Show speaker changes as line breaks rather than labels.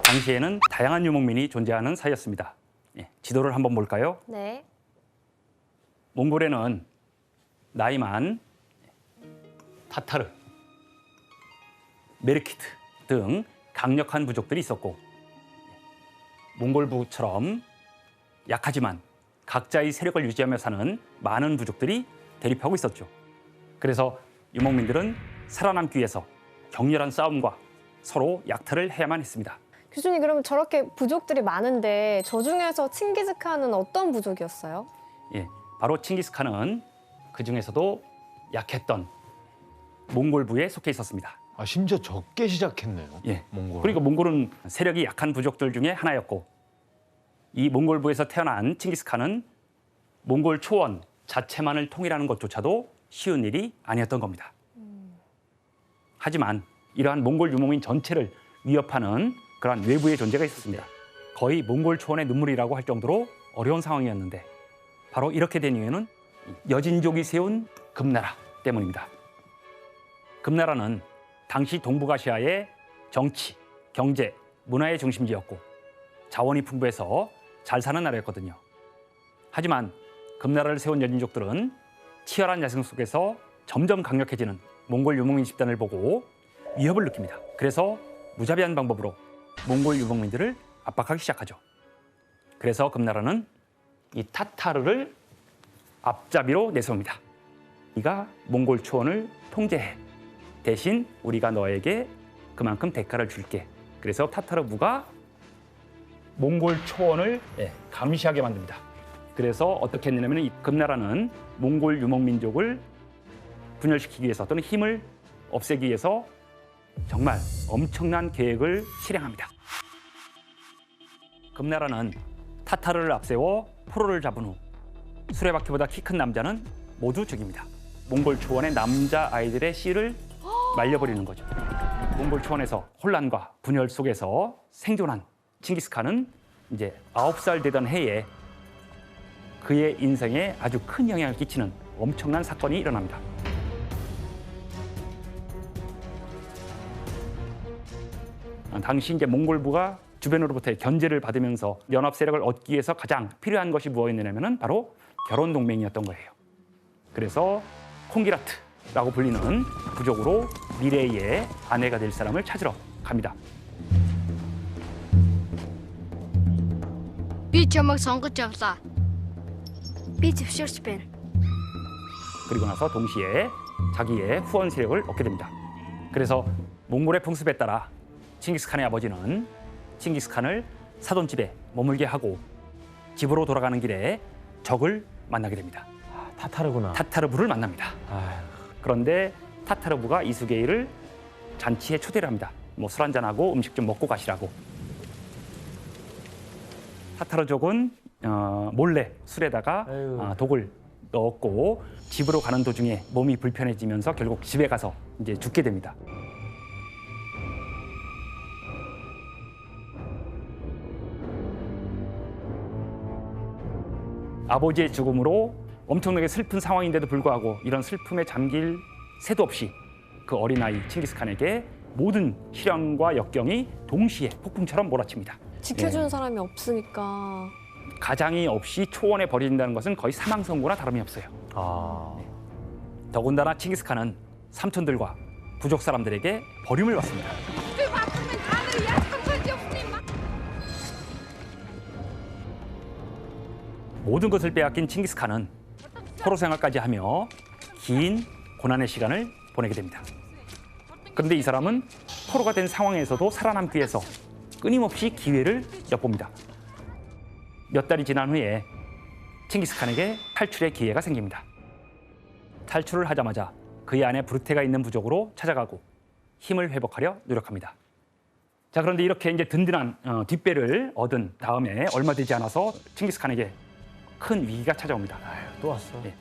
당시에는 다양한 유목민이 존재하는 사이였습니다. 예, 지도를 한번 볼까요?
네.
몽골에는 나이만, 타타르, 메르키트 등 강력한 부족들이 있었고 몽골부처럼 약하지만 각자의 세력을 유지하며 사는 많은 부족들이 대립하고 있었죠. 그래서 유목민들은 살아남기 위해서 격렬한 싸움과 서로 약탈을 해야만 했습니다.
교수님, 그럼 저렇게 부족들이 많은데 저 중에서 칭기즈칸은 어떤 부족이었어요?
예, 바로 칭기스칸은 그 중에서도 약했던 몽골부에 속해 있었습니다.
아, 심지어 적게 시작했네요.
예.
몽골.
그리고 몽골은 세력이 약한 부족들 중에 하나였고 이 몽골부에서 태어난 칭기스칸은 몽골 초원 자체만을 통일하는 것조차도 쉬운 일이 아니었던 겁니다. 하지만 이러한 몽골 유목민 전체를 위협하는 그러한 외부의 존재가 있었습니다. 거의 몽골 초원의 눈물이라고 할 정도로 어려운 상황이었는데 바로 이렇게 된 이유는 여진족이 세운 금나라 때문입니다. 금나라는 당시 동북아시아의 정치, 경제, 문화의 중심지였고 자원이 풍부해서 잘 사는 나라였거든요. 하지만 금나라를 세운 여진족들은 치열한 야생 속에서 점점 강력해지는 몽골 유목민 집단을 보고 위협을 느낍니다. 그래서 무자비한 방법으로 몽골 유목민들을 압박하기 시작하죠. 그래서 금나라는 이 타타르를 앞잡이로 내세웁니다. 네가 몽골 초원을 통제해. 대신 우리가 너에게 그만큼 대가를 줄게. 그래서 타타르부가 몽골 초원을 감시하게 만듭니다. 그래서 어떻게 했냐면 이 금나라는 몽골 유목민족을 분열시키기 위해서 또는 힘을 없애기 위해서 정말 엄청난 계획을 실행합니다. 금나라는 타타르를 앞세워 포로를 잡은 후 수레바퀴보다 키 큰 남자는 모두 죽입니다. 몽골 초원의 남자 아이들의 씨를 말려버리는 거죠. 몽골 초원에서 혼란과 분열 속에서 생존한 칭기스칸은 이제 9살 되던 해에 그의 인생에 아주 큰 영향을 끼치는 엄청난 사건이 일어납니다. 당시 이제 몽골부가 주변으로부터의 견제를 받으면서 연합 세력을 얻기 위해서 가장 필요한 것이 무엇이냐면은 바로 결혼 동맹이었던 거예요. 그래서 콩기라트라고 불리는 부족으로 미래의 아내가 될 사람을 찾으러 갑니다.
Би чамайг сонгож явлаа. Би зөвшөөрч байна.
그리고 나서 동시에 자기의 후원 세력을 얻게 됩니다. 그래서 몽골의 풍습에 따라 칭기스칸의 아버지는 칭기스칸을 사돈집에 머물게 하고 집으로 돌아가는 길에 적을 만나게 됩니다.
아, 타타르구나.
타타르부를 만납니다.
아휴.
그런데 타타르부가 이수게이를 잔치에 초대를 합니다. 뭐 술 한잔하고 음식 좀 먹고 가시라고. 타타르족은 몰래 술에다가 독을 넣었고 집으로 가는 도중에 몸이 불편해지면서 결국 집에 가서 이제 죽게 됩니다. 아버지의 죽음으로 엄청나게 슬픈 상황인데도 불구하고 이런 슬픔에 잠길 새도 없이 그 어린아이 칭기스칸에게 모든 시련과 역경이 동시에 폭풍처럼 몰아칩니다.
지켜주는 사람이 없으니까.
가장이 없이 초원에 버려진다는 것은 거의 사망 선고나 다름이 없어요.
아.
더군다나 칭기스칸은 삼촌들과 부족 사람들에게 버림을 받습니다. 모든 것을 빼앗긴 칭기스칸은 포로 생활까지 하며 긴 고난의 시간을 보내게 됩니다. 그런데 이 사람은 포로가 된 상황에서도 살아남기 위해서 끊임없이 기회를 엿봅니다. 몇 달이 지난 후에 칭기스칸에게 탈출의 기회가 생깁니다. 탈출을 하자마자 그의 안에 브루테가 있는 부족으로 찾아가고 힘을 회복하려 노력합니다. 자, 그런데 이렇게 이제 든든한 뒷배를 얻은 다음에 얼마 되지 않아서 칭기스칸에게 큰 위기가 찾아옵니다.
아휴, 또 왔어.
예.